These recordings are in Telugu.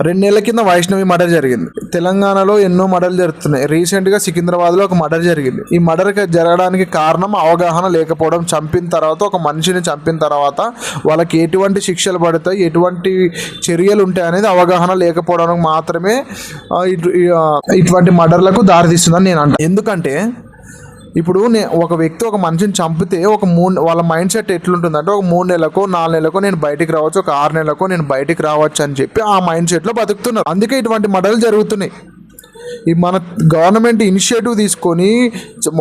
2 నెలల కింద వైష్ణవి మర్డర్ జరిగింది. తెలంగాణలో ఎన్నో మర్డర్లు జరుగుతున్నాయి. రీసెంట్గా సికింద్రాబాద్లో ఒక మర్డర్ జరిగింది. ఈ మర్డర్ జరగడానికి కారణం అవగాహన లేకపోవడం. చంపిన తర్వాత, ఒక మనిషిని చంపిన తర్వాత వాళ్ళకి ఎటువంటి శిక్షలు పడతాయి, ఎటువంటి చర్యలు ఉంటాయి అనేది అవగాహన లేకపోవడానికి మాత్రమే ఇటువంటి మర్డర్లకు దారితీస్తుందని నేను అంటాను. ఎందుకంటే ఇప్పుడు ఒక వ్యక్తి ఒక మనిషిని చంపితే వాళ్ళ మైండ్ సెట్ ఎట్లుంటుందంటే, ఒక 3 నెలలకో 4 నెలలకో నేను బయటికి రావచ్చు, ఒక 6 నెలలకో నేను బయటికి రావచ్చు అని చెప్పి ఆ మైండ్ సెట్లో బతుకుతున్నారు. అందుకే ఇటువంటి మర్డర్లు జరుగుతున్నాయి. ఈ మన గవర్నమెంట్ ఇనిషియేటివ్ తీసుకొని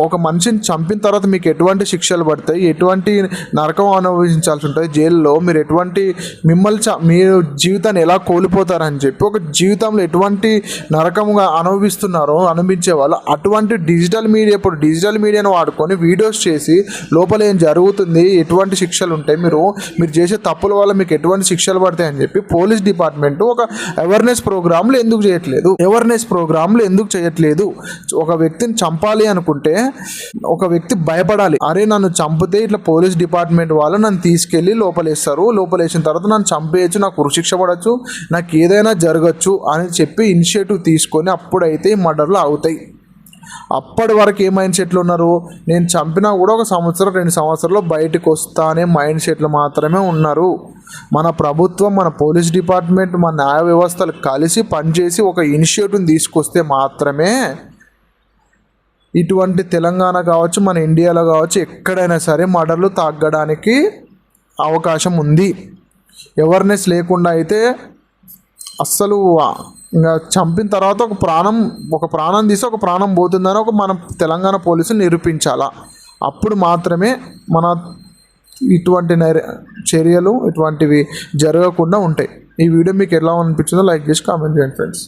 ఒక మనిషిని చంపిన తర్వాత మీకు ఎటువంటి శిక్షలు పడతాయి, ఎటువంటి నరకం అనుభవించాల్సి ఉంటుంది జైల్లో, మీరు ఎటువంటి మీరు జీవితాన్ని ఎలా కోల్పోతారని చెప్పి, ఒక జీవితంలో ఎటువంటి నరకంగా అనుభవించే వాళ్ళు అటువంటి డిజిటల్ మీడియాను వాడుకొని వీడియోస్ చేసి లోపల ఏం జరుగుతుంది, ఎటువంటి శిక్షలు ఉంటాయి, మీరు చేసే తప్పుల వల్ల మీకు ఎటువంటి శిక్షలు పడతాయి అని చెప్పి పోలీస్ డిపార్ట్మెంట్ ఒక అవేర్నెస్ ప్రోగ్రాంలు ఎందుకు చేయట్లేదు? ఒక వ్యక్తిని చంపాలి అనుకుంటే ఒక వ్యక్తి భయపడాలి. అరే నన్ను చంపితే ఇట్లా పోలీస్ డిపార్ట్మెంట్ వాళ్ళు నన్ను తీసుకెళ్ళి లోపలేస్తారు, లోపలేసిన తర్వాత నన్ను చంపేయచ్చు, నాకు ఉరిశిక్ష పడవచ్చు, నాకు ఏదైనా జరగచ్చు అని చెప్పి ఇనిషియేటివ్ తీసుకొని అప్పుడైతే ఈ మర్డర్లు అవుతాయి. అప్పటి వరకు ఏ మైండ్ సెట్లు ఉన్నారు, నేను చంపినా కూడా 1 సంవత్సరం 2 సంవత్సరాల్లో బయటకు వస్తా అనే మైండ్ సెట్లు మాత్రమే ఉన్నారు. మన ప్రభుత్వం, మన పోలీస్ డిపార్ట్మెంట్, మన న్యాయ వ్యవస్థలు కలిసి పనిచేసి ఒక ఇనిషియేటివ్ని తీసుకొస్తే మాత్రమే ఇటువంటి తెలంగాణ కావచ్చు, మన ఇండియాలో కావచ్చు, ఎక్కడైనా సరే మర్డర్లు తగ్గడానికి అవకాశం ఉంది. అవేర్నెస్ లేకుండా అయితే అస్సలు ఇంకా చంపిన తర్వాత ఒక ప్రాణం తీసి ఒక ప్రాణం పోతుందని మన తెలంగాణ పోలీసులు నిరూపించాలా. అప్పుడు మాత్రమే మన ఇటువంటి చర్యలు ఇటువంటివి జరగకుండా ఉంటాయి. ఈ వీడియో మీకు ఎలా అనిపించిందో లైక్ చేసి కామెంట్ చేయండి ఫ్రెండ్స్.